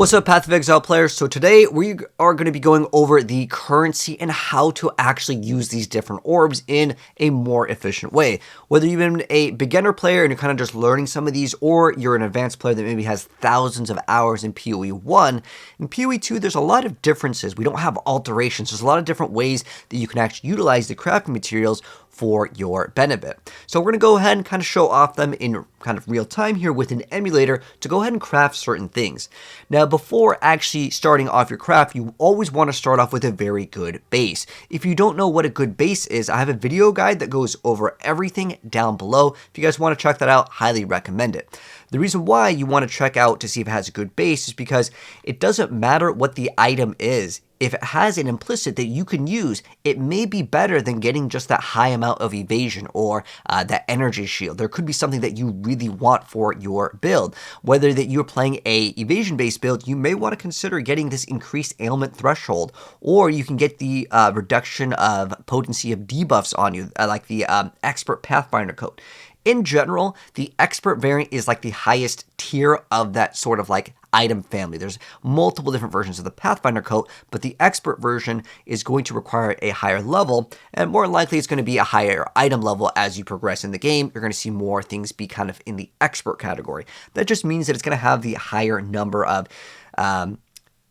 What's up, Path of Exile players? So today we are going to be going over the currency and how to actually use these different orbs in a more efficient way. Whether you've been a beginner player and you're kind of just learning some of these, or you're an advanced player that maybe has thousands of hours in PoE 1, in PoE 2 there's a lot of differences. We don't have alterations. There's a lot of different ways that you can actually utilize the crafting materials for your benefit. So we're going to go ahead and kind of show off them in kind of real time here with an emulator to go ahead and craft certain things. Now, before actually starting off your craft, you always want to start off with a very good base. If you don't know what a good base is, I have a video guide that goes over everything down below. If you guys want to check that out, highly recommend it. The reason why you want to check out to see if it has a good base is because it doesn't matter what the item is. If it has an implicit that you can use, it may be better than getting just that high amount of evasion or that energy shield. There could be something that you really want for your build. Whether that you're playing a evasion-based build, you may want to consider getting this increased ailment threshold, or you can get the reduction of potency of debuffs on you, like the expert pathfinder coat. In general, the expert variant is like the highest tier of that sort of like item family. There's multiple different versions of the Pathfinder coat, but the expert version is going to require a higher level, and more likely it's going to be a higher item level as you progress in the game. You're going to see more things be kind of in the expert category. That just means that it's going to have the higher number of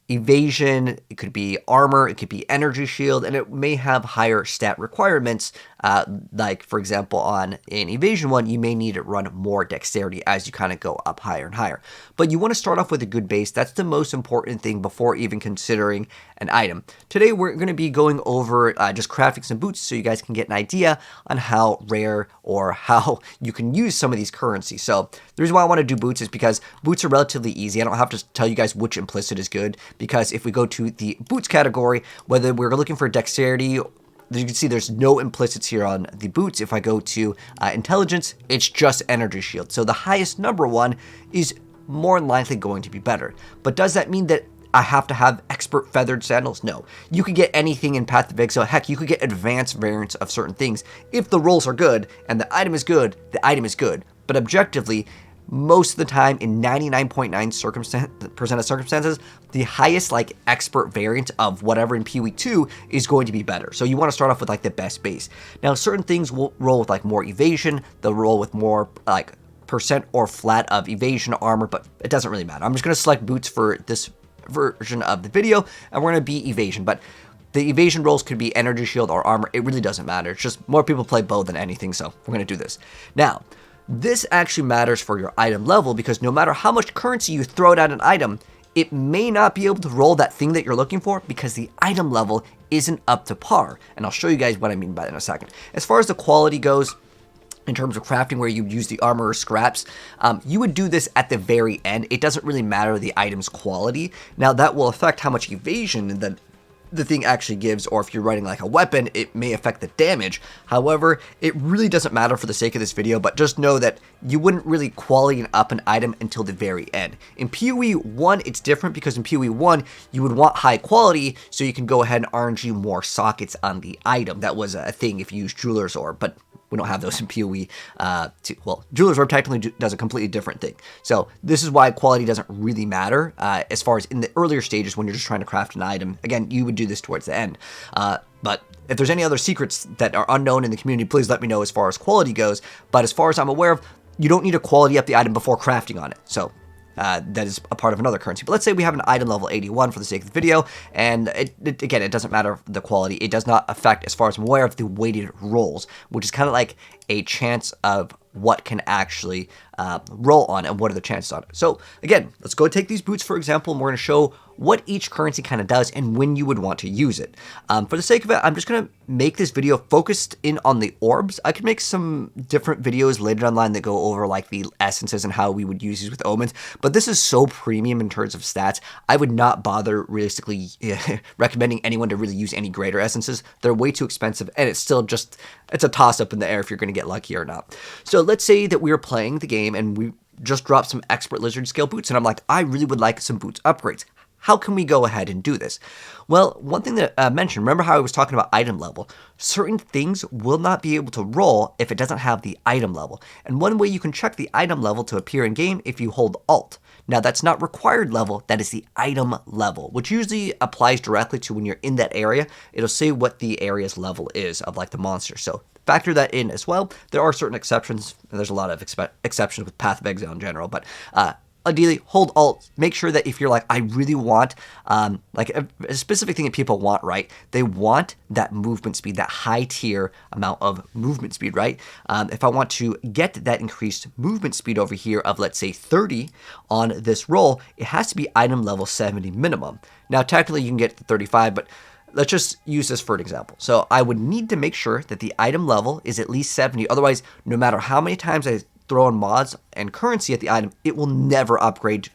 evasion, it could be armor, it could be energy shield, and it may have higher stat requirements. Like, for example, on an evasion one, you may need to run more dexterity as you kind of go up higher and higher. But you want to start off with a good base. That's the most important thing before even considering an item. Today, we're going to be going over just crafting some boots so you guys can get an idea on how rare or how you can use some of these currencies. So the reason why I want to do boots is because boots are relatively easy. I don't have to tell you guys which implicit is good, because if we go to the boots category, whether we're looking for dexterity, you can see there's no implicits here on the boots. If I go to intelligence, it's just energy shield. So the highest number one is more than likely going to be better. But does that mean that I have to have expert feathered sandals? No. You could get anything in Path of Exile. Heck, you could get advanced variants of certain things. If the rolls are good and the item is good, the item is good. But objectively, most of the time, in 99.9% of circumstances, the highest like expert variant of whatever in PoE 2 is going to be better. So you want to start off with like the best base. Now, certain things will roll with like more evasion. They'll roll with more like percent or flat of evasion armor, but it doesn't really matter. I'm just going to select boots for this version of the video, and we're going to be evasion. But the evasion rolls could be energy shield or armor. It really doesn't matter. It's just more people play bow than anything, so we're going to do this. Now, this actually matters for your item level, because no matter how much currency you throw at an item, it may not be able to roll that thing that you're looking for because the item level isn't up to par. And I'll show you guys what I mean by that in a second. As far as the quality goes, in terms of crafting where you use the armor or scraps, you would do this at the very end. It doesn't really matter the item's quality. Now, that will affect how much evasion the thing actually gives, or if you're running like a weapon, it may affect the damage. However, it really doesn't matter for the sake of this video, but just know that you wouldn't really quality up an item until the very end. In PoE 1, it's different, because in PoE 1, you would want high quality, so you can go ahead and RNG more sockets on the item. That was a thing if you use Jeweler's Orb, but we don't have those in PoE 2. Well, Jeweler's Orb technically does a completely different thing. So this is why quality doesn't really matter as far as in the earlier stages when you're just trying to craft an item. Again, you would do this towards the end. But if there's any other secrets that are unknown in the community, please let me know as far as quality goes. But as far as I'm aware of, you don't need to quality up the item before crafting on it. So that is a part of another currency. But let's say we have an item level 81 for the sake of the video, and again, it doesn't matter the quality. It does not affect, as far as I'm aware of, the weighted rolls, which is kind of like a chance of what can actually roll on and what are the chances on it. So again, let's go take these boots, for example, and we're going to show what each currency kind of does and when you would want to use it. For the sake of it, I'm just going to make this video focused in on the orbs. I could make some different videos later online that go over like the essences and how we would use these with omens, but this is so premium in terms of stats, I would not bother realistically recommending anyone to really use any greater essences. They're way too expensive, and it's still just, it's a toss-up in the air if you're going to get lucky or not. So let's say that we are playing the game and we just dropped some expert lizard scale boots, and I'm like, I really would like some boots upgrades. how can we go ahead and do this? Well, one thing that I mentioned, remember how I was talking about item level? Certain things will not be able to roll if it doesn't have the item level. And one way you can check the item level to appear in game if you hold Alt. Now, that's not required level, that is the item level, which usually applies directly to when you're in that area. It'll say what the area's level is of like the monster. So factor that in as well. There are certain exceptions, and there's a lot of exceptions with Path of Exile in general, but ideally, hold Alt. Make sure that if you're like, I really want, like a specific thing that people want, right? They want that movement speed, that high tier amount of movement speed, right? If I want to get that increased movement speed over here of, let's say, 30 on this roll, it has to be item level 70 minimum. Now, technically, you can get to 35, but let's just use this for an example. So I would need to make sure that the item level is at least 70. Otherwise, no matter how many times I throw in mods and currency at the item, it will never upgrade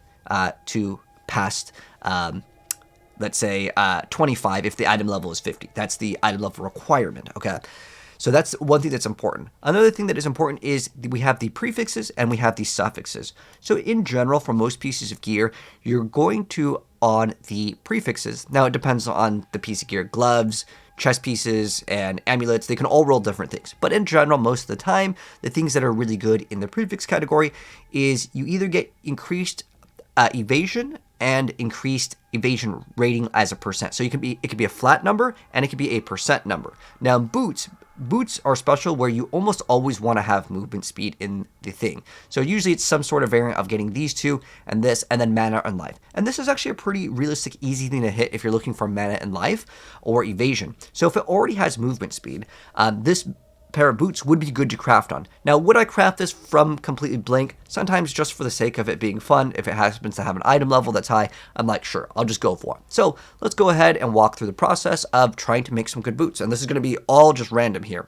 to past, let's say, 25 if the item level is 50. That's the item level requirement, okay? So that's one thing that's important. Another thing that is important is we have the prefixes and we have the suffixes. So in general, for most pieces of gear, you're going to on the prefixes. Now, it depends on the piece of gear. Gloves, chest pieces, and amulets, they can all roll different things. But in general, most of the time, the things that are really good in the prefix category is you either get increased evasion and increased evasion rating as a percent. So it could be a flat number and it could be a percent number. Now, boots are special where you almost always want to have movement speed in the thing. So usually it's some sort of variant of getting these two and this, and then mana and life. And this is actually a pretty realistic, easy thing to hit if you're looking for mana and life or evasion. So if it already has movement speed, this pair of boots would be good to craft on. Now, would I craft this from completely blank? Sometimes just for the sake of it being fun. If it happens to have an item level that's high, I'm like, sure, I'll just go for it. So let's go ahead and walk through the process of trying to make some good boots. And this is going to be all just random here.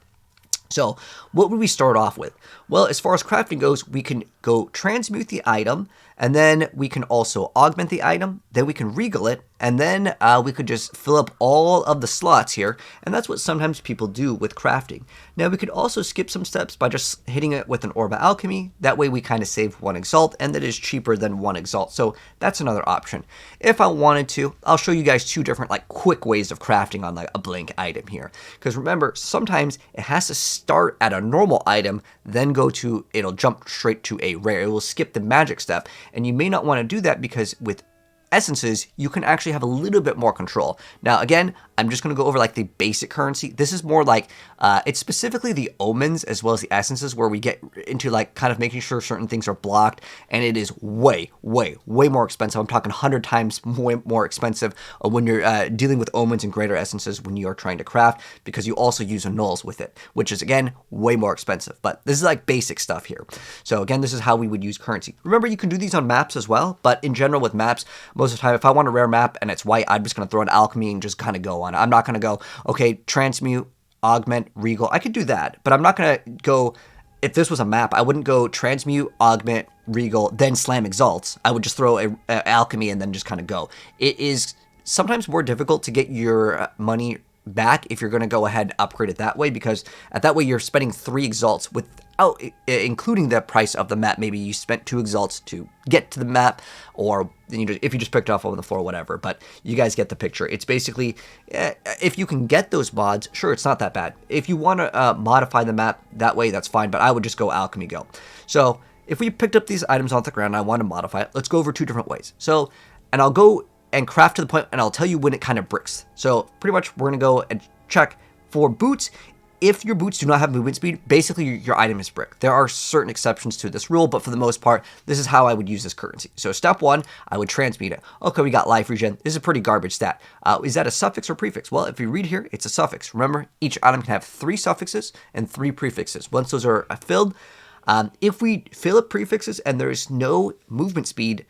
So what would we start off with? Well, as far as crafting goes, we can go transmute the item, and then we can also augment the item, then we can regal it, and then we could just fill up all of the slots here, and that's what sometimes people do with crafting. Now, we could also skip some steps by just hitting it with an Orb of Alchemy. That way we kind of save 1 Exalt, and that is cheaper than 1 Exalt, so that's another option. If I wanted to, I'll show you guys 2 different like quick ways of crafting on like a blank item here. Because remember, sometimes it has to start at a normal item, then it'll jump straight to a rare. It will skip the magic step, and you may not want to do that because with essences, you can actually have a little bit more control. Now, again, I'm just going to go over like the basic currency. This is more like, it's specifically the omens as well as the essences where we get into like kind of making sure certain things are blocked, and it is way, way, way more expensive. I'm talking 100 times more expensive when you're dealing with omens and greater essences when you are trying to craft, because you also use annulls with it, which is again, way more expensive. But this is like basic stuff here. So again, this is how we would use currency. Remember, you can do these on maps as well, but in general with maps, most of the time, if I want a rare map and it's white, I'm just going to throw an alchemy and just kind of go on. I'm not going to go, okay, transmute, augment, regal. I could do that, but I'm not going to go, if this was a map, I wouldn't go transmute, augment, regal, then slam exalts. I would just throw a alchemy and then just kind of go. It is sometimes more difficult to get your money back if you're going to go ahead and upgrade it that way, because at that way you're spending 3 exalts without including the price of the map. Maybe you spent 2 exalts to get to the map, or if you just picked off on the floor, whatever. But you guys get the picture. It's basically, if you can get those mods, sure, it's not that bad. If you want to modify the map that way, that's fine, but I would just go alchemy go. So if we picked up these items off the ground and I want to modify it, let's go over 2 different ways. So, and I'll go and craft to the point, and I'll tell you when it kind of bricks. So pretty much we're going to go and check for boots. If your boots do not have movement speed, basically your item is brick. There are certain exceptions to this rule, but for the most part, this is how I would use this currency. So step 1, I would transmute it. Okay, we got life regen. This is a pretty garbage stat. Is that a suffix or prefix? Well, if you read here, it's a suffix. Remember, each item can have 3 suffixes and 3 prefixes. Once those are filled, if we fill up prefixes and there is no movement speed,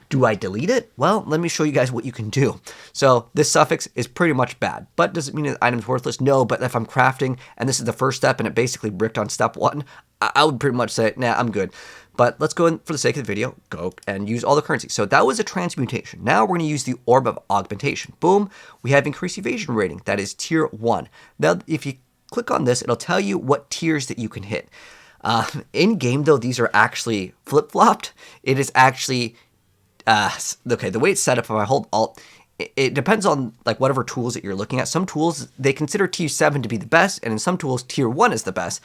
do I delete it? Well, let me show you guys what you can do. So this suffix is pretty much bad, but does it mean the item's worthless? No, but if I'm crafting and this is the first step and it basically bricked on step 1, I would pretty much say, nah, I'm good. But let's go in for the sake of the video, go and use all the currency. So that was a transmutation. Now we're going to use the Orb of Augmentation. Boom, we have increased evasion rating. That is tier 1. Now, if you click on this, it'll tell you what tiers that you can hit. In game though, these are actually flip-flopped. It is actually okay, the way it's set up, if I hold Alt, it depends on like whatever tools that you're looking at. Some tools, they consider tier 7 to be the best, and in some tools, tier 1 is the best.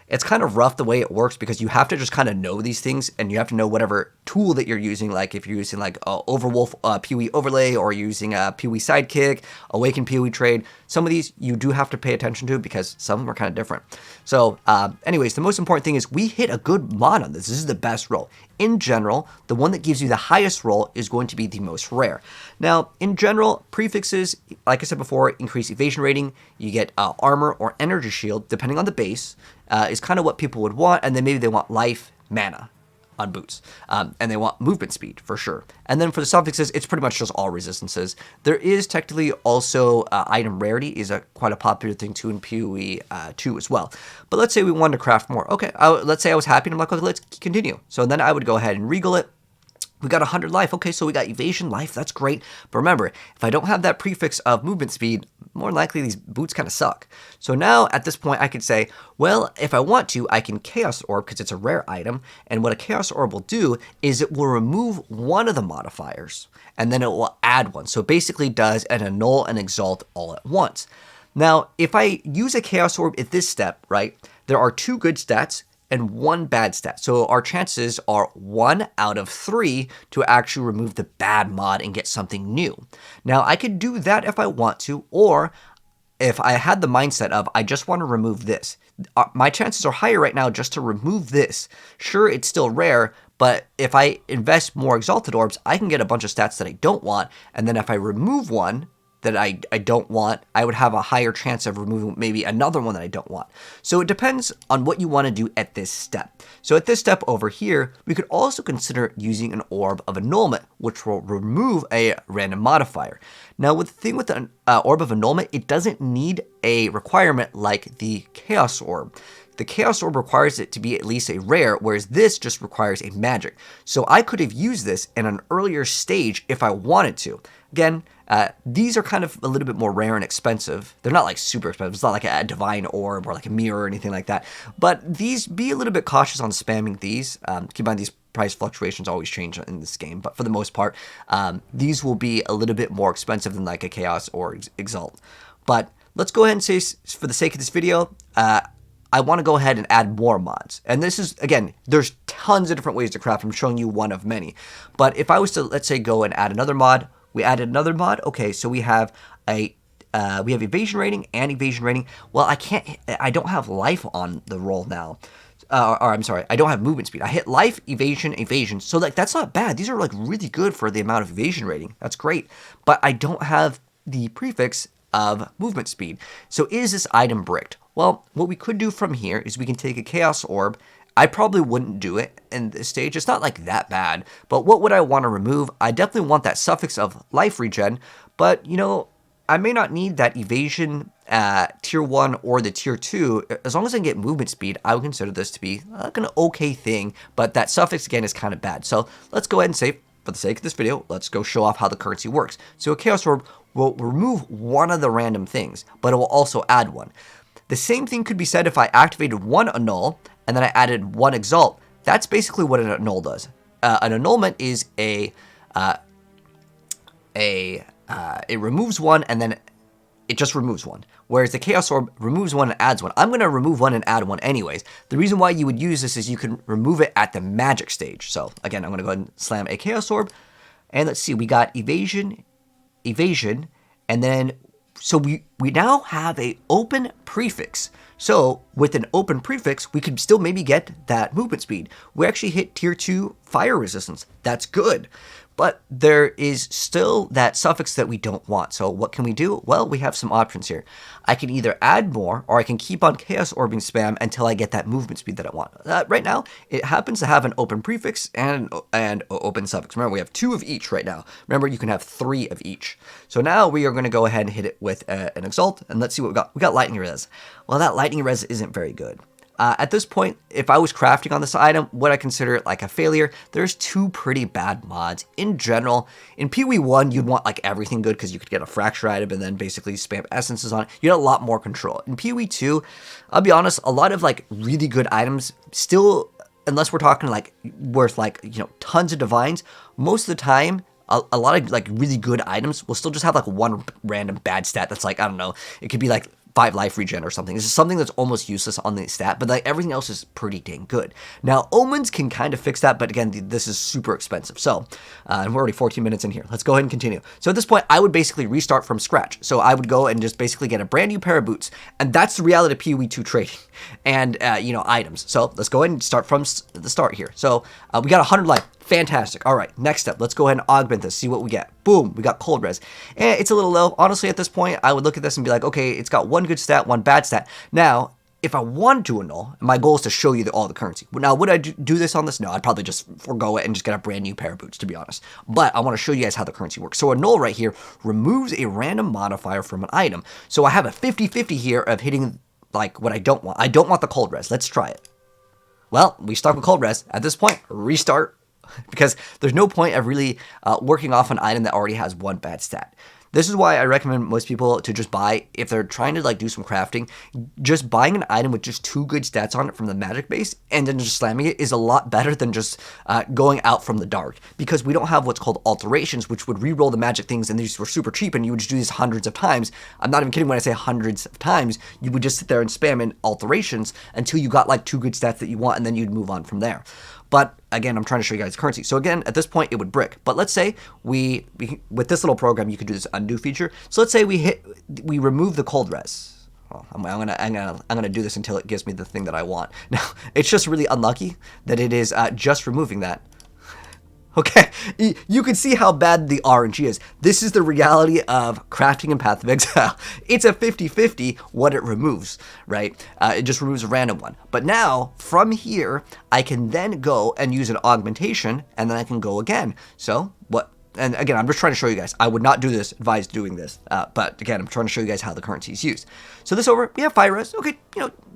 It's kind of rough the way it works because you have to just kind of know these things, and you have to know whatever tool that you're using. Like if you're using like Overwolf PoE Overlay, or you're using a PoE Sidekick, Awaken PoE Trade. Some of these you do have to pay attention to because some of them are kind of different. So anyways, the most important thing is we hit a good mod on this. This is the best roll. In general, the one that gives you the highest roll is going to be the most rare. Now, in general, prefixes, like I said before, increase evasion rating. You get armor or energy shield, depending on the base, is kind of what people would want. And then maybe they want life, mana on boots. And they want movement speed, for sure. And then for the suffixes, it's pretty much just all resistances. There is technically also item rarity is quite a popular thing too in PoE 2 as well. But let's say we wanted to craft more. Okay, let's say I was happy and I'm like, okay, let's continue. So then I would go ahead and regal it. We got 100 life. Okay, so we got evasion life. That's great. But remember, if I don't have that prefix of movement speed, more than likely these boots kind of suck. So now at this point, I could say, well, if I want to, I can Chaos Orb because it's a rare item. And what a Chaos Orb will do is it will remove one of the modifiers and then it will add one. So it basically does an annul and exalt all at once. Now, if I use a Chaos Orb at this step, right, there are 2 good stats and 1 bad stat. So our chances are 1 out of 3 to actually remove the bad mod and get something new. Now, I could do that if I want to, or if I had the mindset of, I just want to remove this. My chances are higher right now just to remove this. Sure, it's still rare, but if I invest more Exalted Orbs, I can get a bunch of stats that I don't want, and then if I remove one that I don't want, I would have a higher chance of removing maybe another one that I don't want. So it depends on what you want to do at this step. So at this step over here, we could also consider using an Orb of Annulment, which will remove a random modifier. Now, with the thing with the Orb of Annulment, it doesn't need a requirement like the Chaos Orb. The Chaos Orb requires it to be at least a rare, whereas this just requires a magic. So I could have used this in an earlier stage if I wanted to. Again, these are kind of a little bit more rare and expensive. They're not like super expensive. It's not like a divine orb or like a mirror or anything like that. But these, be a little bit cautious on spamming these. Keep in mind these price fluctuations always change in this game. But for the most part, these will be a little bit more expensive than like a Chaos or Exalt. But let's go ahead and say, for the sake of this video, I want to go ahead and add more mods. And this is, again, there's tons of different ways to craft. I'm showing you one of many. But if I was to, let's say, go and add another mod, we added another mod. Okay, so we have we have evasion rating and evasion rating. Well, I don't have life on the roll now. Or I'm sorry, I don't have movement speed. I hit life, evasion, evasion. So like that's not bad. These are like really good for the amount of evasion rating. That's great. But I don't have the prefix of movement speed. So is this item bricked? Well, what we could do from here is we can take a Chaos Orb. I probably wouldn't do it in this stage. It's not like that bad. But what would I want to remove? I definitely want that suffix of life regen. But, you know, I may not need that evasion tier 1 or the tier 2. As long as I can get movement speed, I would consider this to be like an okay thing. But that suffix, again, is kind of bad. So let's go ahead and say, for the sake of this video, let's go show off how the currency works. So a Chaos Orb will remove one of the random things, but it will also add one. The same thing could be said if I activated one annul and then I added one exalt. That's basically what an annul does. An annulment is it removes one and then it just removes one. Whereas the Chaos Orb removes one and adds one. I'm going to remove one and add one anyways. The reason why you would use this is you can remove it at the magic stage. So again, I'm going to go ahead and slam a Chaos Orb. And let's see, we got evasion, and then so we now have a open prefix. So with an open prefix, we could still maybe get that movement speed. We actually hit tier 2 fire resistance. That's good. But there is still that suffix that we don't want. So what can we do? Well, we have some options here. I can either add more or I can keep on Chaos Orbing spam until I get that movement speed that I want. Right now, it happens to have an open prefix and open suffix. Remember, we have 2 of each right now. Remember, you can have 3 of each. So now we are going to go ahead and hit it with an Exalt. And let's see what we got. We got Lightning Res. Well, that Lightning Res isn't very good. At this point, if I was crafting on this item, would I consider it like a failure? There's 2 pretty bad mods. In general, in PoE 1, you'd want like everything good because you could get a fracture item and then basically spam essences on it. You had a lot more control. In PoE 2, I'll be honest, a lot of like really good items still unless we're talking like worth like, tons of divines, most of the time, a lot of like really good items will still just have like one random bad stat that's like, I don't know, it could be like 5 life regen or something. It's just something that's almost useless on the stat, but like everything else is pretty dang good. Now, omens can kind of fix that, but again, this is super expensive. So, and we're already 14 minutes in here. Let's go ahead and continue. So at this point, I would basically restart from scratch. So I would go and just basically get a brand new pair of boots, and that's the reality of PoE 2 trading and, items. So let's go ahead and start from the start here. So we got 100 life. Fantastic. All right, next up, let's go ahead and augment this, see what we get. Boom, we got cold res. And it's a little low. Honestly, at this point, I would look at this and be like, okay, it's got one good stat, one bad stat. Now, if I want to annul, my goal is to show you all the currency. Now, would I do this on this? No, I'd probably just forego it and just get a brand new pair of boots, to be honest. But I want to show you guys how the currency works. So annul right here removes a random modifier from an item. So I have a 50-50 here of hitting like what I don't want. I don't want the cold res. Let's try it. Well, we start with cold res. At this point, restart. Because there's no point of really working off an item that already has one bad stat. This is why I recommend most people to just buy, if they're trying to like do some crafting, just buying an item with just 2 good stats on it from the magic base and then just slamming it is a lot better than just going out from the dark, because we don't have what's called alterations, which would re-roll the magic things, and these were super cheap and you would just do this hundreds of times. I'm not even kidding when I say hundreds of times. You would just sit there and spam in alterations until you got like 2 good stats that you want, and then you'd move on from there. But again, I'm trying to show you guys currency. So again, at this point, it would brick. But let's say we with this little program, you could do this undo feature. So let's say we remove the cold res. Well, I'm gonna do this until it gives me the thing that I want. Now, it's just really unlucky that it is just removing that. Okay, you can see how bad the RNG is. This is the reality of crafting in Path of Exile. It's a 50-50 what it removes, right? It just removes a random one. But now, from here, I can then go and use an augmentation, and then I can go again. So, what? And again, I'm just trying to show you guys. I would not do this, advise doing this. But again, I'm trying to show you guys how the currency is used. So this over, we have fire res. Okay,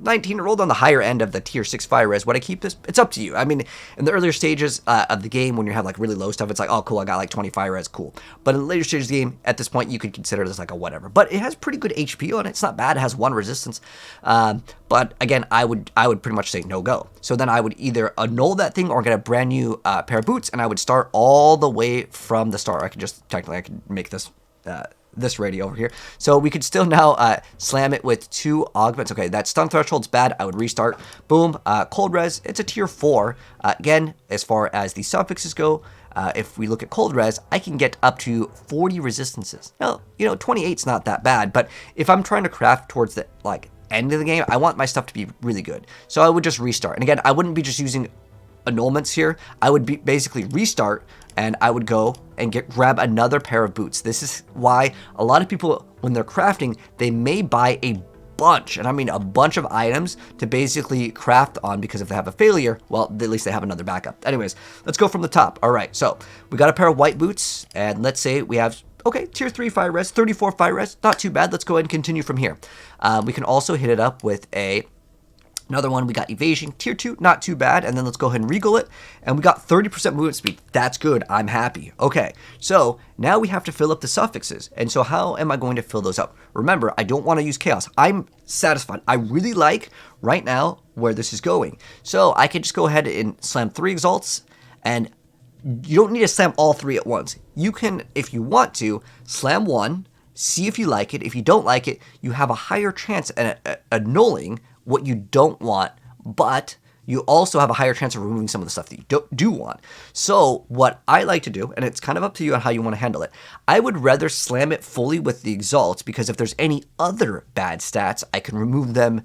19 rolled on the higher end of the tier 6 fire res. Would I keep this? It's up to you. I mean, in the earlier stages of the game, when you have like really low stuff, it's like, oh, cool, I got like 20 fire res, cool. But in the later stages of the game, at this point, you could consider this like a whatever. But it has pretty good HP on it. It's not bad. It has 1 resistance. But again, I would pretty much say no go. So then I would either annul that thing or get a brand new pair of boots, and I would start all the way from the start. I could just technically make this this ready over here. So we could still now slam it with 2 augments. Okay, that stun threshold's bad. I would restart. Boom. Cold res. It's a tier 4. Again, as far as the suffixes go, if we look at cold res, I can get up to 40 resistances. Now, 28's not that bad, but if I'm trying to craft towards the end of the game, I want my stuff to be really good. So I would just restart. And again, I wouldn't be just using annulments here. I would basically restart, and I would go and grab another pair of boots. This is why a lot of people, when they're crafting, they may buy a bunch, and I mean a bunch of items to basically craft on, because if they have a failure, well, at least they have another backup. Anyways, let's go from the top. All right, so we got a pair of white boots, and let's say we have, okay, tier 3 fire res, 34 fire res, not too bad. Let's go ahead and continue from here. We can also hit it up with another one. We got evasion, tier 2, not too bad. And then let's go ahead and regal it. And we got 30% movement speed. That's good. I'm happy. Okay, so now we have to fill up the suffixes. And so how am I going to fill those up? Remember, I don't want to use chaos. I'm satisfied. I really like right now where this is going. So I can just go ahead and slam 3 exalts, and you don't need to slam all 3 at once. You can, if you want to, slam 1, see if you like it. If you don't like it, you have a higher chance at annulling what you don't want, but you also have a higher chance of removing some of the stuff that you do want. So what I like to do, and it's kind of up to you on how you want to handle it, I would rather slam it fully with the exalts, because if there's any other bad stats, I can remove them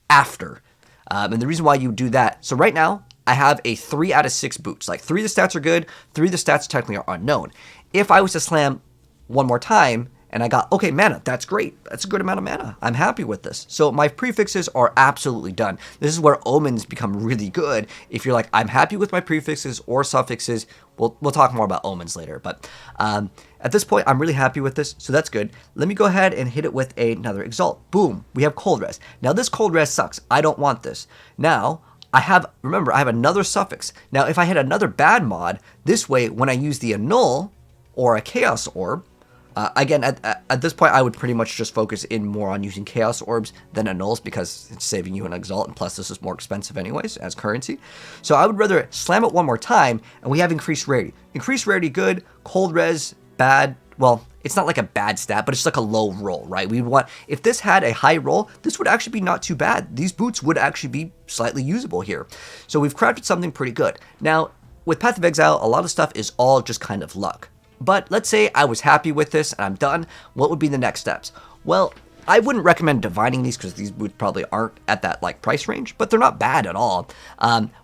after. And the reason why you do that, so right now, I have a 3 out of 6 boots. Like 3 of the stats are good, 3 of the stats technically are unknown. If I was to slam one more time, and I got, okay, mana, that's great. That's a good amount of mana. I'm happy with this. So my prefixes are absolutely done. This is where omens become really good. If you're like, I'm happy with my prefixes or suffixes, we'll talk more about omens later. But at this point, I'm really happy with this, so that's good. Let me go ahead and hit it with another exalt. Boom, we have cold res. Now this cold res sucks. I don't want this. Now, remember, I have another suffix. Now, if I hit another bad mod, this way, when I use the annul or a chaos orb, Again, at this point, I would pretty much just focus in more on using Chaos Orbs than Annuls because it's saving you an Exalt, and plus this is more expensive anyways as currency. So I would rather slam it one more time, and we have Increased Rarity. Increased Rarity, good. Cold Res, bad. Well, it's not like a bad stat, but it's like a low roll, right? We want, if this had a high roll, this would actually be not too bad. These boots would actually be slightly usable here. So we've crafted something pretty good. Now, with Path of Exile, a lot of stuff is all just kind of luck. But let's say I was happy with this and I'm done. What would be the next steps? Well, I wouldn't recommend divining these because these boots probably aren't at that like price range, but they're not bad at all.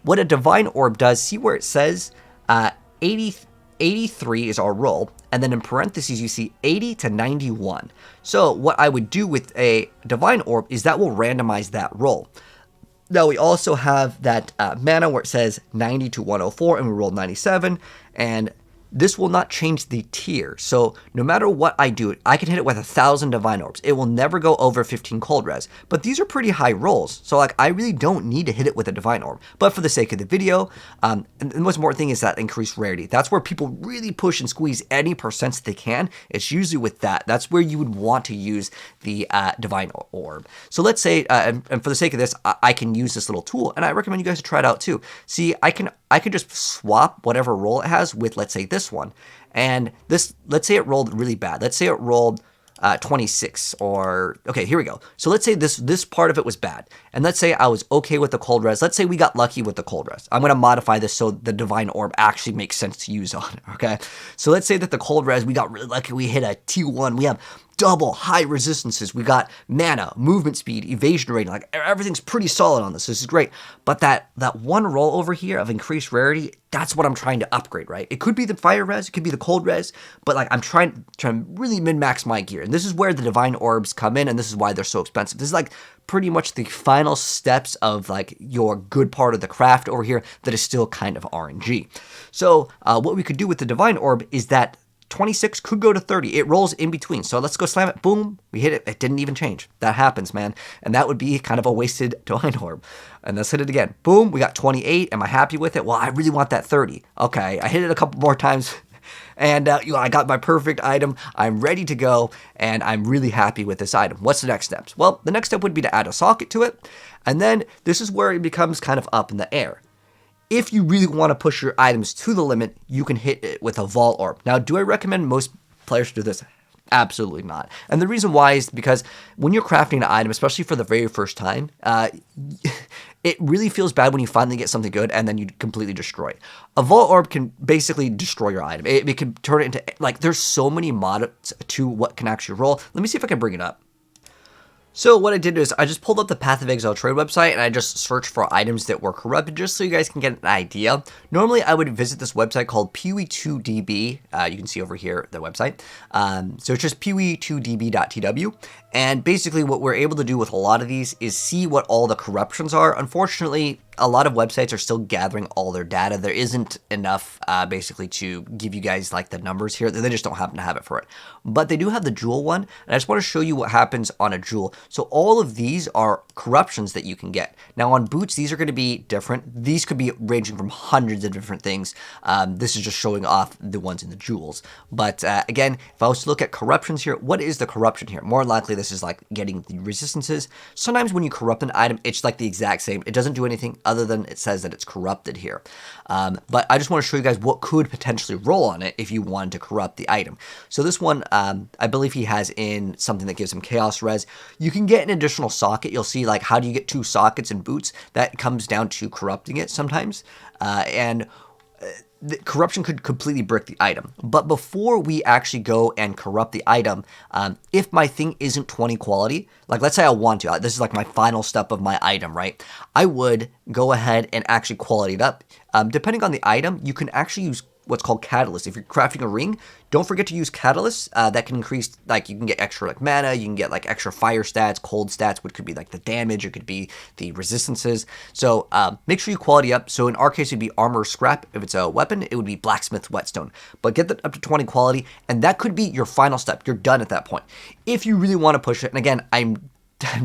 What a Divine Orb does, see where it says 83 is our roll, and then in parentheses you see 80 to 91. So what I would do with a Divine Orb is that will randomize that roll. Now we also have that mana where it says 90 to 104 and we rolled 97, and this will not change the tier. So no matter what I do, I can hit it with 1,000 Divine Orbs. It will never go over 15 Cold Res. But these are pretty high rolls. So like I really don't need to hit it with a Divine Orb. But for the sake of the video, and the most important thing is that increased rarity. That's where people really push and squeeze any percents they can. It's usually with that. That's where you would want to use the Divine Orb. So let's say, and for the sake of this, I can use this little tool, and I recommend you guys to try it out too. See, I could just swap whatever roll it has with, let's say, this one. And this, let's say it rolled really bad. Let's say it rolled 26 or, okay, here we go. So let's say this part of it was bad. And let's say I was okay with the Cold Res. Let's say we got lucky with the Cold Res. I'm going to modify this so the Divine Orb actually makes sense to use on it, okay? So let's say that the Cold Res, we got really lucky. We hit a T1. We have double high resistances. We got mana, movement speed, evasion rating. Like everything's pretty solid on this. This is great. But that one roll over here of increased rarity, that's what I'm trying to upgrade, right? It could be the fire res, it could be the cold res, but like I'm trying to really min-max my gear. And this is where the Divine Orbs come in, and this is why they're so expensive. This is like pretty much the final steps of like your good part of the craft over here that is still kind of RNG. So what we could do with the Divine Orb is that 26 could go to 30. It rolls in between. So let's go slam it. Boom. We hit it. It didn't even change. That happens, man. And that would be kind of a wasted Divine Orb. And let's hit it again. Boom. We got 28. Am I happy with it? Well, I really want that 30. Okay. I hit it a couple more times. And I got my perfect item. I'm ready to go. And I'm really happy with this item. What's the next steps? Well, the next step would be to add a socket to it. And then this is where it becomes kind of up in the air. If you really want to push your items to the limit, you can hit it with a Vault Orb. Now, do I recommend most players do this? Absolutely not. And the reason why is because when you're crafting an item, especially for the very first time, it really feels bad when you finally get something good and then you completely destroy it. A Vault Orb can basically destroy your item. It can turn it into, like, there's so many mods to what can actually roll. Let me see if I can bring it up. So what I did is I just pulled up the Path of Exile trade website and I just searched for items that were corrupted just so you guys can get an idea. Normally I would visit this website called PoE2DB. You can see over here the website. So it's just PoE2DB.tw. And basically what we're able to do with a lot of these is see what all the corruptions are. Unfortunately, a lot of websites are still gathering all their data. There isn't enough basically to give you guys like the numbers here. They just don't happen to have it for it. But they do have the Jewel one. And I just want to show you what happens on a Jewel. So all of these are corruptions that you can get. Now on boots, these are going to be different. These could be ranging from hundreds of different things. This is just showing off the ones in the Jewels. But again, if I was to look at corruptions here, what is the corruption here? More likely this is like getting the resistances. Sometimes when you corrupt an item, it's like the exact same. It doesn't do anything other than it says that it's corrupted here. But I just want to show you guys what could potentially roll on it if you wanted to corrupt the item. So this one, I believe he has in something that gives him chaos res. You can get an additional socket. You'll see like how do you get 2 sockets in boots? That comes down to corrupting it sometimes. The corruption could completely brick the item. But before we actually go and corrupt the item, if my thing isn't 20 quality, like let's say I want to, this is like my final step of my item, right? I would go ahead and actually quality it up. Depending on the item, you can actually use what's called catalyst. If you're crafting a ring, don't forget to use catalyst. That can increase, like you can get extra like mana, you can get like extra fire stats, cold stats, which could be like the damage, it could be the resistances. So make sure you quality up. So in our case, it'd be armor scrap. If it's a weapon, it would be blacksmith whetstone. But get that up to 20 quality, and that could be your final step. You're done at that point. If you really want to push it, and again, I'm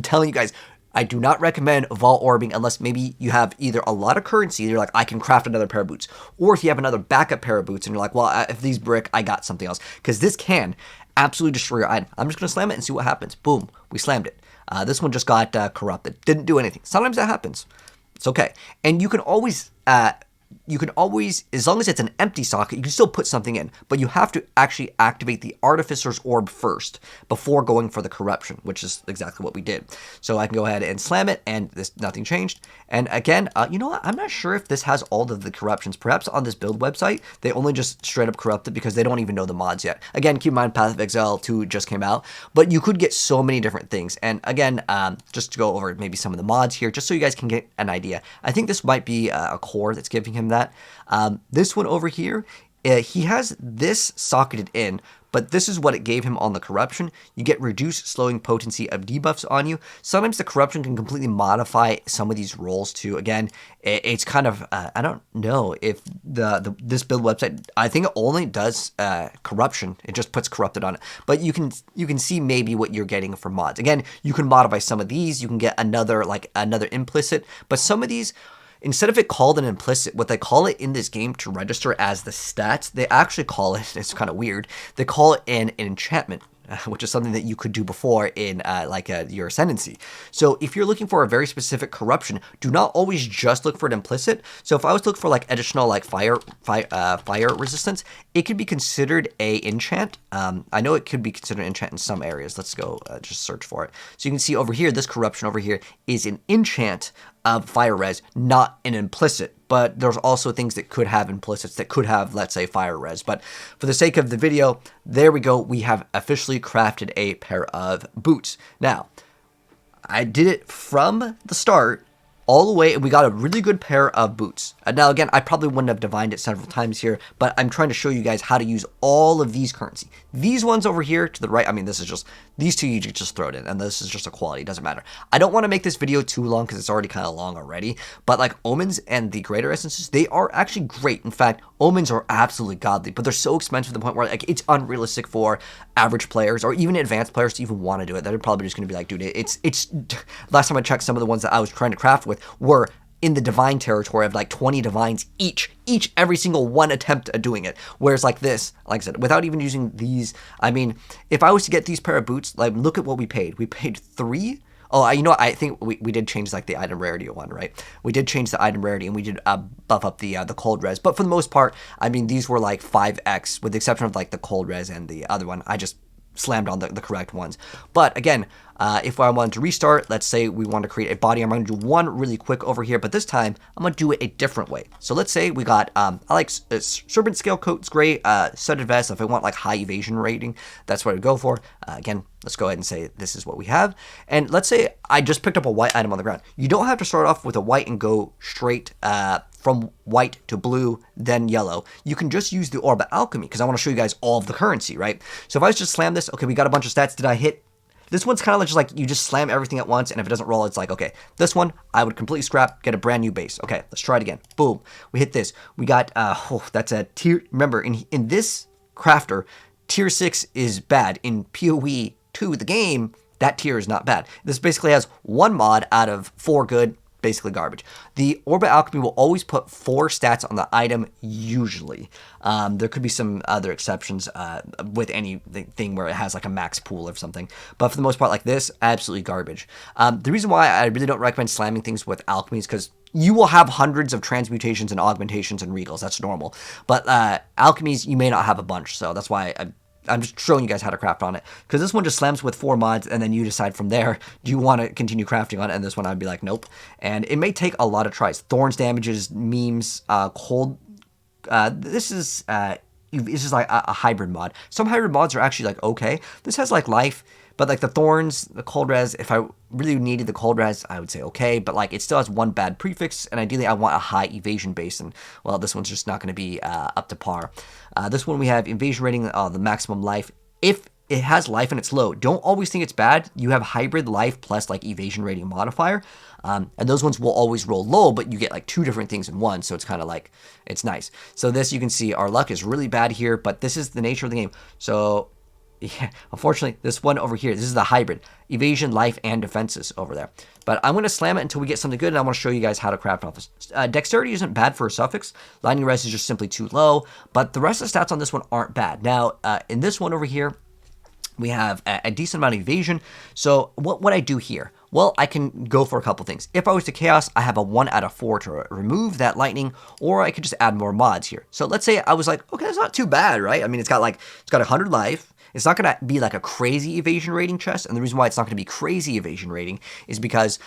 telling you guys, I do not recommend vault orbing unless maybe you have either a lot of currency, you're like, I can craft another pair of boots, or if you have another backup pair of boots and you're like, well, if these brick, I got something else, because this can absolutely destroy your item. I'm just going to slam it and see what happens. Boom, we slammed it. This one just got corrupted. Didn't do anything. Sometimes that happens. It's okay. And you can always, as long as it's an empty socket, you can still put something in, but you have to actually activate the Artificer's Orb first before going for the corruption, which is exactly what we did. So I can go ahead and slam it, and nothing changed. And again, you know what? I'm not sure if this has all of the corruptions. Perhaps on this build website, they only just straight up corrupted because they don't even know the mods yet. Again, keep in mind, Path of Exile 2 just came out, but you could get so many different things. And again, just to go over maybe some of the mods here, just so you guys can get an idea. I think this might be a core that's giving him that. This one over here, he has this socketed in, but this is what it gave him on the corruption. You get reduced slowing potency of debuffs on you. Sometimes the corruption can completely modify some of these rolls too. Again, it's kind of, I don't know if this build website, I think it only does corruption. It just puts corrupted on it. But you can see maybe what you're getting from mods. Again, you can modify some of these. You can get another implicit, but some of these, instead of it called an implicit, what they call it in this game to register as the stats, they actually call it, it's kind of weird, they call it an enchantment, which is something that you could do before in your ascendancy. So if you're looking for a very specific corruption, do not always just look for an implicit. So if I was to look for additional fire resistance, it could be considered a enchant. I know it could be considered an enchant in some areas. Let's go just search for it. So you can see over here, this corruption over here is an enchant of fire res, not an implicit. But there's also things that could have implicits that could have, let's say, fire res. But for the sake of the video, there we go. We have officially crafted a pair of boots. Now, I did it from the start all the way, and we got a really good pair of boots. Now, again, I probably wouldn't have divined it several times here, but I'm trying to show you guys how to use all of these currency. These ones over here to the right, I mean, this is just, these two you just throw it in, and this is just a quality, it doesn't matter. I don't want to make this video too long because it's already kind of long already, but Omens and the Greater Essences, they are actually great. In fact, Omens are absolutely godly, but they're so expensive to the point where it's unrealistic for average players or even advanced players to even want to do it. They're probably just going to be like, dude, it's last time I checked, some of the ones that I was trying to craft with were in the divine territory of 20 divines each every single one attempt at doing it. Whereas this, like I said, without even using these, I mean, if I was to get these pair of boots, look at what we paid. We paid 3. Oh, you know what? I think we did change the item rarity one, right? We did change the item rarity, and we did buff up the cold res. But for the most part, I mean, these were 5x, with the exception of the cold res and the other one. I just slammed on the correct ones. But again, if I wanted to restart, let's say we want to create a body armor, I'm going to do one really quick over here, but this time I'm going to do it a different way. So let's say we got, I like serpent scale coat's great, studded vest. If I want high evasion rating, that's what I'd go for. Again, let's go ahead and say this is what we have. And let's say I just picked up a white item on the ground. You don't have to start off with a white and go straight from white to blue, then yellow. You can just use the Orb of Alchemy, because I want to show you guys all of the currency, right? So if I just slam this, okay, we got a bunch of stats. Did I hit? This one's kind of just you just slam everything at once, and if it doesn't roll, it's okay. This one, I would completely scrap, get a brand new base. Okay, let's try it again. Boom. We hit this. We got, that's a tier. Remember, in this crafter, tier 6 is bad. In PoE 2, the game, that tier is not bad. This basically has 1 mod out of 4 good, basically garbage. The Orb of Alchemy will always put 4 stats on the item, usually. There could be some other exceptions with anything where it has a max pool or something. But for the most part, this, absolutely garbage. The reason why I really don't recommend slamming things with alchemy is because you will have hundreds of transmutations and augmentations and regals. That's normal. But alchemies, you may not have a bunch. So that's why I'm just showing you guys how to craft on it, because this one just slams with 4 mods, and then you decide from there, do you want to continue crafting on it? And this one, I'd be like, nope. And it may take a lot of tries. Thorns damages, memes, cold. This is a hybrid mod. Some hybrid mods are actually okay. This has life, but the thorns, the cold res, if I really needed the cold res, I would say okay, but it still has 1 bad prefix, and ideally I want a high evasion base, and well, this one's just not going to be up to par. This one we have evasion rating, the maximum life. If it has life and it's low, don't always think it's bad. You have hybrid life plus evasion rating modifier, and those ones will always roll low, but you get 2 different things in one, so it's kind of it's nice. So this, you can see our luck is really bad here, but this is the nature of the game. So Yeah, unfortunately, this one over here, this is the hybrid. Evasion, life, and defenses over there. But I'm going to slam it until we get something good, and I want to show you guys how to craft off this. Dexterity isn't bad for a suffix. Lightning res is just simply too low, but the rest of the stats on this one aren't bad. Now, in this one over here, we have a decent amount of evasion. So what would I do here? Well, I can go for a couple things. If I was to chaos, I have a 1 out of 4 to remove that lightning, or I could just add more mods here. So let's say I was like, okay, that's not too bad, right? I mean, it's got 100 life. It's not going to be like a crazy evasion rating chest, and the reason why it's not going to be crazy evasion rating is because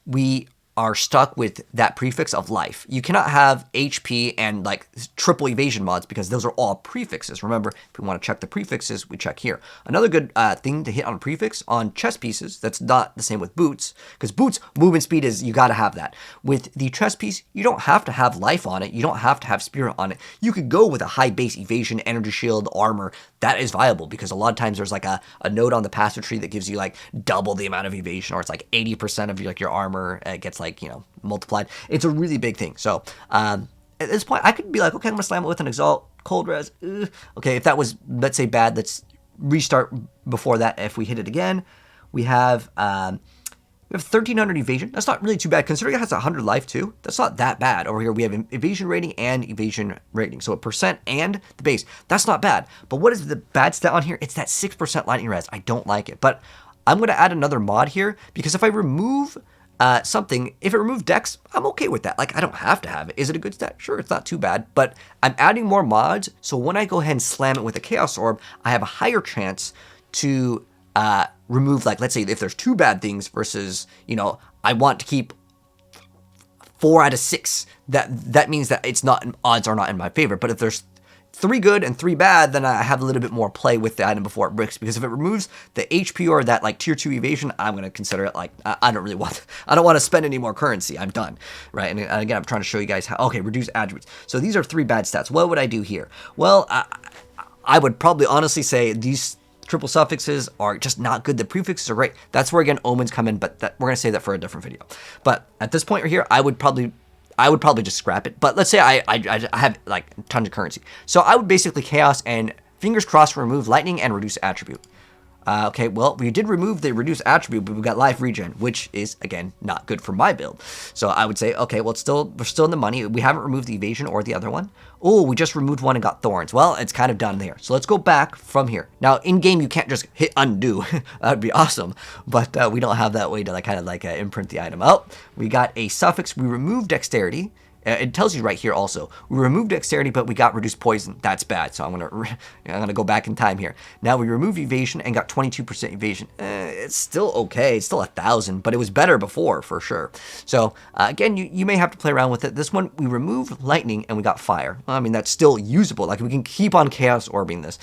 we are stuck with that prefix of life. You cannot have HP and like triple evasion mods because those are all prefixes. Remember, if we want to check the prefixes, we check here. Another good thing to hit on a prefix on chest pieces, that's not the same with boots, because boots movement speed is, you got to have that. With the chest piece, you don't have to have life on it. You don't have to have spirit on it. You could go with a high base evasion, energy shield, armor. That is viable because a lot of times there's like a node on the passive tree that gives you like double the amount of evasion, or it's like 80% of your armor gets like, multiplied. It's a really big thing. So at this point, I could be like, okay, I'm gonna slam it with an Exalt, cold res. Okay, if that was, let's say, bad, let's restart before that. If we hit it again, we have 1,300 evasion. That's not really too bad considering it has 100 life too. That's not that bad. Over here we have evasion rating and evasion rating. So a percent and the base. That's not bad. But what is the bad stat on here? It's that 6% lightning res. I don't like it. But I'm going to add another mod here because if I remove something, if it removes Dex, I'm okay with that. Like, I don't have to have it. Is it a good stat? Sure, it's not too bad. But I'm adding more mods. So when I go ahead and slam it with a Chaos Orb, I have a higher chance to remove, like, let's say if there's 2 bad things versus, I want to keep 4 out of 6. That means that it's not, odds are not in my favor. But if there's 3 good and 3 bad, then I have a little bit more play with the item before it bricks, because if it removes the HP or that like tier 2 evasion, I'm going to consider it like, I don't want to spend any more currency. I'm done, right? And again, I'm trying to show you guys how, okay, reduce attributes. So these are 3 bad stats. What would I do here? Well, I would probably honestly say these triple suffixes are just not good. The prefixes are great. That's where, again, omens come in, but we're going to save that for a different video. But at this point right here, I would probably just scrap it. But let's say I have like tons of currency. So I would basically chaos and fingers crossed remove lightning and reduce attribute. Okay, well, we did remove the reduced attribute, but we got life regen, which is, again, not good for my build. So I would say, okay, well, we're still in the money. We haven't removed the evasion or the other one. Oh, we just removed one and got thorns. Well, it's kind of done there. So let's go back from here. Now, in-game, you can't just hit undo. That would be awesome. But we don't have that way to imprint the item. Oh, we got a suffix. We removed dexterity. It tells you right here also. We removed dexterity, but we got reduced poison. That's bad. So I'm gonna go back in time here. Now we removed evasion and got 22% evasion. It's still okay. It's still 1,000, but it was better before for sure. So again, you may have to play around with it. This one we removed lightning and we got fire. I mean, that's still usable. Like, we can keep on chaos orbing this.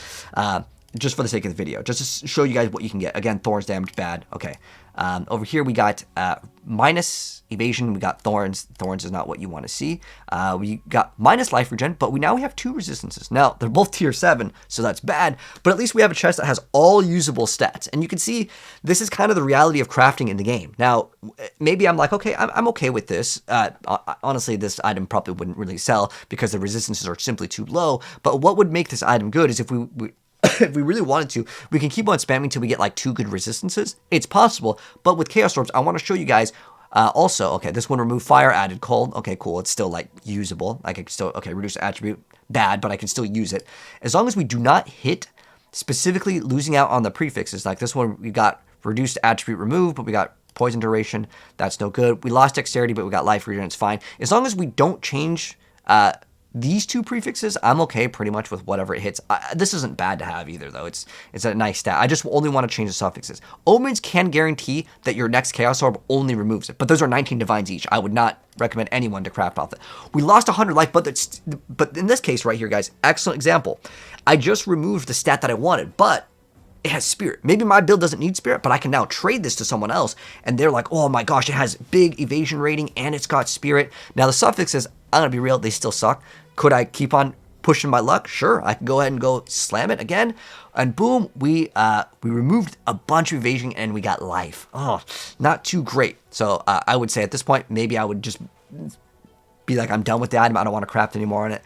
Just for the sake of the video, just to show you guys what you can get. Again, thorns damage, bad. Okay. Over here we got minus evasion, we got thorns. Thorns is not what you want to see. We got minus life regen, but now we have 2 resistances. Now, they're both tier 7, so that's bad, but at least we have a chest that has all usable stats. And you can see this is kind of the reality of crafting in the game. Now, maybe I'm like, okay, I'm okay with this. Honestly, this item probably wouldn't really sell because the resistances are simply too low, but what would make this item good is if we if we really wanted to, we can keep on spamming until we get like 2 good resistances. It's possible, but with Chaos Orbs, I want to show you guys also, okay, this one removed fire, added cold. Okay, cool, it's still like usable. I can still, okay, reduce attribute, bad, but I can still use it. As long as we do not hit specifically losing out on the prefixes, like this one, we got reduced attribute removed, but we got poison duration, that's no good. We lost dexterity, but we got life regen, it's fine. As long as we don't change these 2 prefixes, I'm okay pretty much with whatever it hits. This isn't bad to have either, though. It's a nice stat. I just only want to change the suffixes. Omens can guarantee that your next Chaos Orb only removes it, but those are 19 divines each. I would not recommend anyone to craft off it. We lost 100 life, but in this case right here, guys, excellent example. I just removed the stat that I wanted, but it has spirit. Maybe my build doesn't need spirit, but I can now trade this to someone else, and they're like, oh my gosh, it has big evasion rating, and it's got spirit. Now, the suffixes, I'm gonna be real, they still suck. Could I keep on pushing my luck? Sure, I can go ahead and go slam it again, and boom, we removed a bunch of evasion, and we got life. Oh, not too great. So I would say at this point, maybe I would just be like, I'm done with the item. I don't want to craft anymore on it.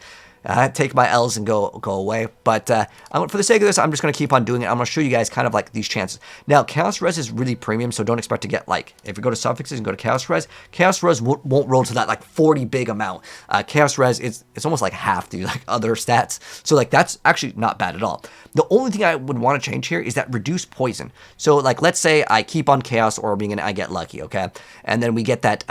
take my L's and go away. But for the sake of this, I'm just going to keep on doing it. I'm going to show you guys kind of like these chances. Now, Chaos Res is really premium, so don't expect to get like, if you go to suffixes and go to Chaos Res won't roll to that like 40 big amount. Chaos Res, it's almost like half the like other stats. So like that's actually not bad at all. The only thing I would want to change here is that reduced poison. So like, let's say I keep on Chaos Orbing and I get lucky, okay? And then we get that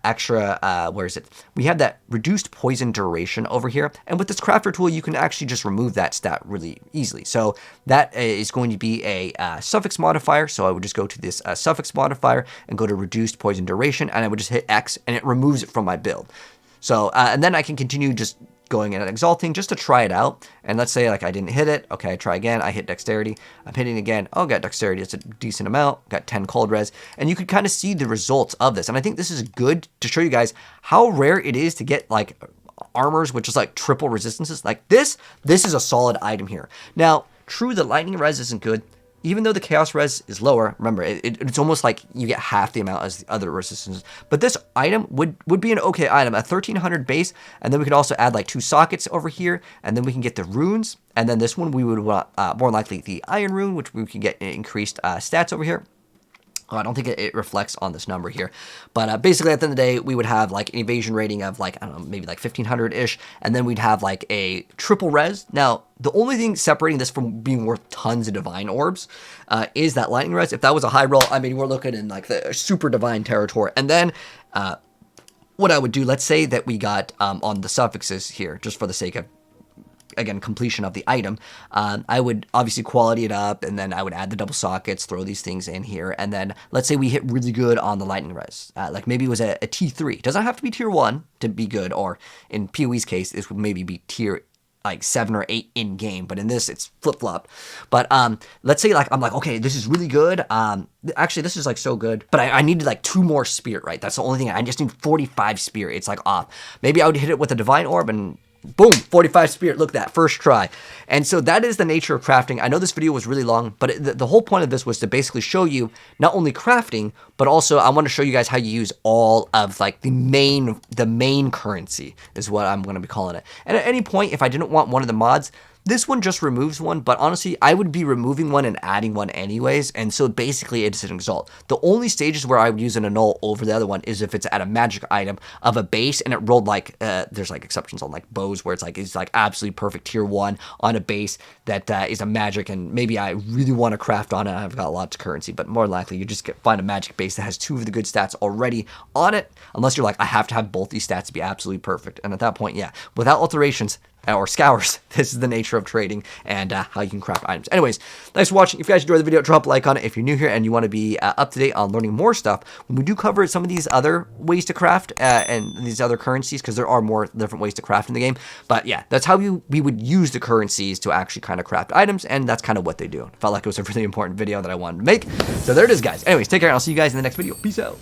extra, where is it? We have that reduced poison duration over here. And with this crafter tool, you can actually just remove that stat really easily. So that is going to be a suffix modifier. So I would just go to this suffix modifier and go to reduced poison duration, and I would just hit X and it removes it from my build. So, and then I can continue just going in and exalting just to try it out. And let's say like I didn't hit it. Okay, I try again. I hit dexterity. I'm hitting again. Oh, got dexterity. It's a decent amount. Got 10 cold res. And you can kind of see the results of this. And I think this is good to show you guys how rare it is to get like armors, which is like triple resistances. Like this is a solid item here. Now, true, the lightning res isn't good. Even though the chaos res is lower, remember, it's almost like you get half the amount as the other resistances. But this item would be an okay item, a 1300 base, and then we could also add like 2 sockets over here, and then we can get the runes, and then this one we would want more likely the iron rune, which we can get increased stats over here. Oh, I don't think it reflects on this number here. But basically, at the end of the day, we would have like an evasion rating of like, I don't know, maybe like 1500-ish. And then we'd have like a triple res. Now, the only thing separating this from being worth tons of divine orbs is that lightning res. If that was a high roll, I mean, we're looking in like the super divine territory. And then what I would do, let's say that we got on the suffixes here, just for the sake of, again, completion of the item, I would obviously quality it up, and then I would add the double sockets, throw these things in here, and then let's say we hit really good on the lightning res. Like maybe it was a T3. It doesn't have to be tier 1 to be good, or in PoE's case, this would maybe be tier like 7 or 8 in game, but in this it's flip-flopped. But let's say like I'm like, okay, this is really good. Actually, this is like so good, but I needed like 2 more spirit, right? That's the only thing. I just need 45 spirit. It's like off. Maybe I would hit it with a divine orb and boom, 45 spirit. Look at that, first try. And so that is the nature of crafting. I know this video was really long, but the whole point of this was to basically show you not only crafting, but also I want to show you guys how you use all of like the main currency is what I'm going to be calling it. And at any point, if I didn't want one of the mods, this one just removes one, but honestly, I would be removing one and adding one anyways, and so basically it's an exalt. The only stages where I would use an annul over the other one is if it's at a magic item of a base, and it rolled like, there's like exceptions on like bows where it's like absolutely perfect tier 1 on a base that is a magic, and maybe I really want to craft on it. I've got lots of currency, but more likely you just find a magic base that has 2 of the good stats already on it, unless you're like, I have to have both these stats to be absolutely perfect, and at that point, yeah, without alterations, or scours, this is the nature of trading and how you can craft items. Anyways, thanks for watching. If you guys enjoyed the video, drop a like on it. If you're new here and you want to be up to date on learning more stuff, when we do cover some of these other ways to craft and these other currencies, because there are more different ways to craft in the game. But yeah, that's how we would use the currencies to actually kind of craft items, and that's kind of what they do. Felt like it was a really important video that I wanted to make. So there it is, guys. Anyways, take care, and I'll see you guys in the next video. Peace out.